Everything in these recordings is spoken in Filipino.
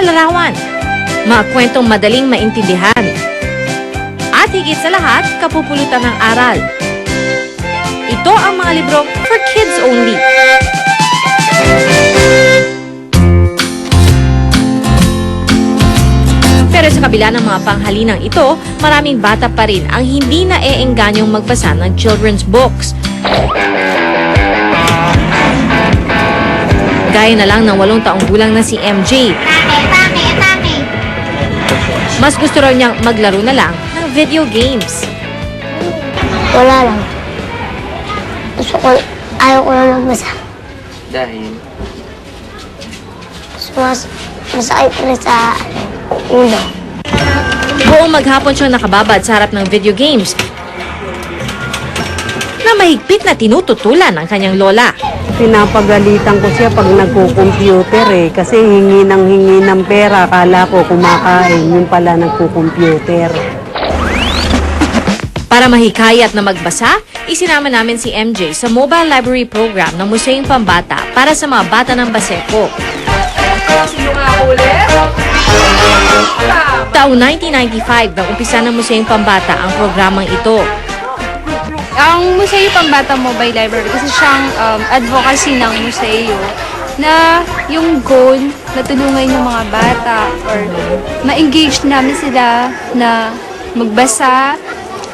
na larawan, mga kwentong madaling maintindihan, at higit sa lahat, kapupulutan ng aral. Ito ang mga libro for kids only. Pero sa kabila ng mga panghalinang ito, maraming bata pa rin ang hindi na-eenganyong magbasa ng children's books. Gaya na lang ng 8 taong gulang na si MJ. Mas gusto raw niyang maglaro na lang ng video games. Wala lang. Ayaw ko lang magbasa. Dahil? Masakit rin sa ulo. Buong maghapon siyang nakababad sa harap ng video games na mahigpit na tinututulan ng kanyang lola. Pinapagalitan ko siya pag nagko-computer kasi hingi ng pera. Akala ko kumakain, yung pala nagko-computer. Para mahikayat na magbasa, isinama namin si MJ sa mobile library program ng Museong Pambata para sa mga bata ng Baseco. Taong 1995 nang umpisa ng Museong Pambata ang programang ito. Ang Museo Pambata Mobile Library kasi siyang advocacy ng museo na yung goal na tulungan yung mga bata or ma-engage namin sila na magbasa.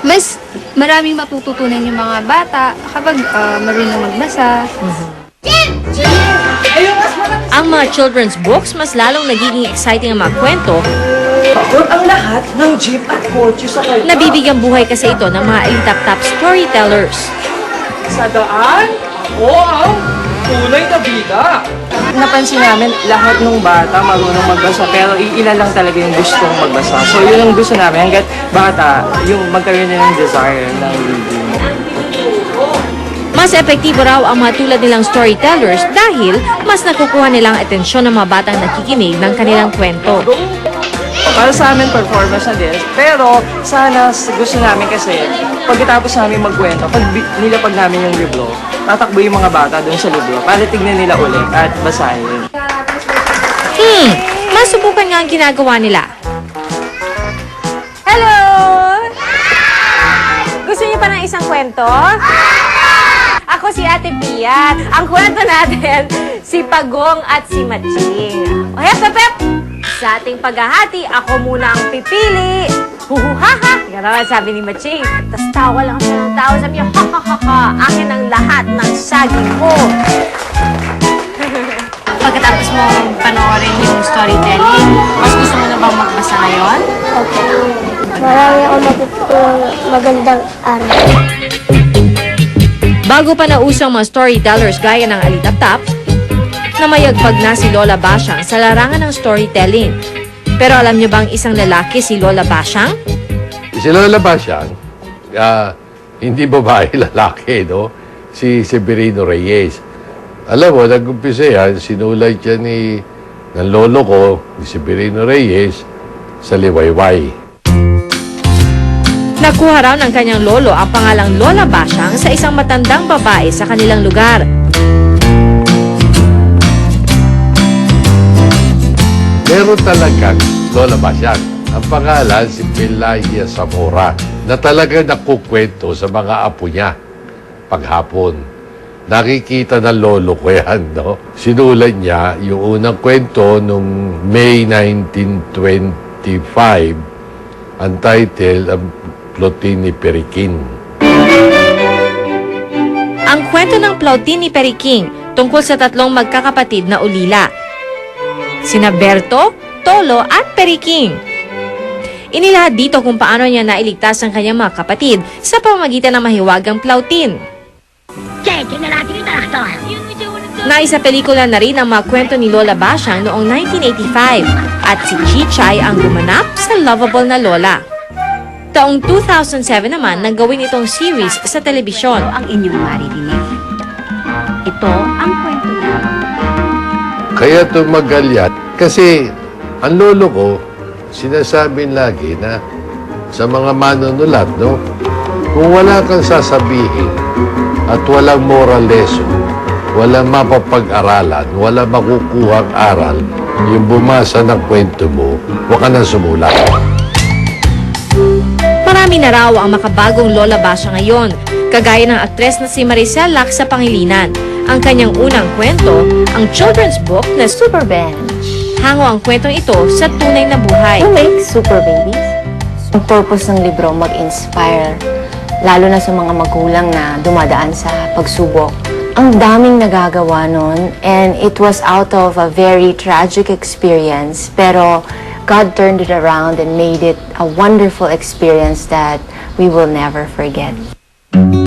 Mas maraming matututunan yung mga bata kapag marunong magbasa. Ang mga children's books, mas lalong nagiging exciting ang mga kwento. Ang lahat ng jeep at kotse sa kanya. Nabibigyan buhay kasi ito ng mga elitap-top storytellers. Sa daan? Oo, ang tunay na bida. Napansin namin, lahat ng bata marunong magbasa, pero ilan lang talaga yung gustong magbasa. So yun ang gusto namin, hanggat bata, yung magkaroon nila ng desire ng reading. Mas epektibo raw ang mga tulad nilang storytellers dahil mas nakukuha nilang atensyon ng mga batang nakikinig ng kanilang kwento. Para sa amin, performance na din. Pero sana gusto namin kasi, pagkatapos namin magkwento, pag nilapag namin yung libro, tatakbo yung mga bata doon sa libro para tignan nila ulit at basahin. Masubukan nga ang ginagawa nila. Hello! Gusto niyo pa ng isang kwento? Ako si Ate Pia. Ang kwento natin, si Pagong at si Matching. O hep, hep, hep! Sa ating paghahati, ako muna ang pipili. Huhuhaha! Gano'n sabi ni Matching. Tapos tawa lang siya ng tawa. Sabi niya, ha ha ha ha! Akin ang lahat ng saging mo. Pagkatapos mo panoorin yung storytelling, mas gusto mo na bang magbasa ngayon? Okay. Marami ako natutunan magandang aral. Bago pa nausang mga storytellers gaya ng Alitap-Tap, namayagpag na si Lola Basyang sa larangan ng storytelling. Pero alam niyo bang isang lalaki si Lola Basyang? Si Lola Basyang, hindi babae, lalaki, no? Si Severino Reyes. Alam mo, nag-umpisa yan, sinulat siya ng lolo ko, ni Severino Reyes, sa Liwayway. Nakuha raw ng kanyang lolo ang pangalang Lola Basyang sa isang matandang babae sa kanilang lugar. Meron talagang Lola Basyang. Ang pangalan si Pelagia Zamora na talaga nakukwento sa mga apo niya paghapon. Nakikita ng lolo ko yan, no? Sinulat niya yung unang kwento noong May 1925, ang title, ang Plautin ni Periquin. Ang kwento ng Plautin ni Periquin tungkol sa tatlong magkakapatid na ulila. Sina Berto, Tolo at Periquin. Inilahad dito kung paano niya nailigtas ang kanyang mga kapatid sa pamamagitan ng mahiwagang Plautin. Naisa pelikula na rin ang mga kwento ni Lola Basyang noong 1985 at si Chichay ang gumanap sa lovable na Lola. Taong 2007 naman nang gawin itong series sa telebisyon. Ang inyong maririnig. Ito ang kwento niya. Kaya tumagalyat. Kasi ang lolo ko, sinasabi lagi na sa mga manunulat, no? Kung wala kang sasabihin at walang moral lesson, walang mapapag-aralan, walang makukuhang aral, yung bumasa ng kwento mo, huwag ka nang sumulat. Marami na raw ang makabagong Lola Basha ngayon, kagaya ng aktres na si Maricel Lac sa Pangilinan. Ang kanyang unang kwento, ang children's book na Super Bench. hango ang kwentong ito sa tunay na buhay. Who makes super babies? Ang purpose ng libro, mag-inspire, lalo na sa mga magulang na dumadaan sa pagsubok. Ang daming nagagawa nun, and it was out of a very tragic experience, pero God turned it around and made it a wonderful experience that we will never forget.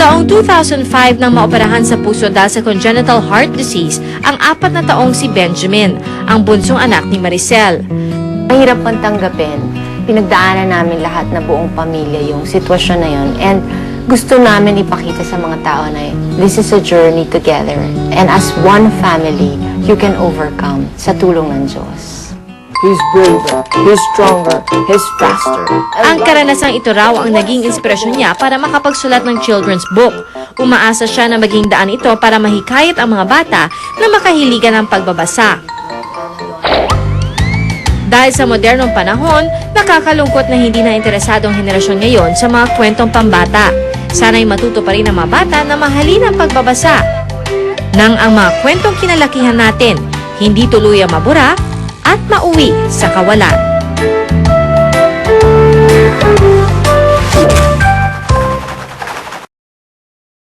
Taong 2005 nang maoperahan sa puso dahil sa congenital heart disease ang 4 na taong si Benjamin, ang bunsong anak ni Maricel. Mahirap pang tanggapin. Pinagdaanan namin lahat na buong pamilya yung sitwasyon na yun. And gusto namin ipakita sa mga tao na this is a journey together. And as one family, you can overcome sa tulong ng Diyos. He's braver, he's stronger, he's faster. Ang karanasang ito raw ang naging inspirasyon niya para makapagsulat ng children's book. Umaasa siya na maging daan ito para mahikayat ang mga bata na makahiligan ng pagbabasa. Dahil sa modernong panahon, nakakalungkot na hindi na interesado ang henerasyon ngayon sa mga kwentong pambata. Sana'y matuto pa rin ang mga bata na mahalin ang pagbabasa. Nang ang mga kwentong kinalakihan natin, hindi tuluyang mabura at mauwi sa kawalan.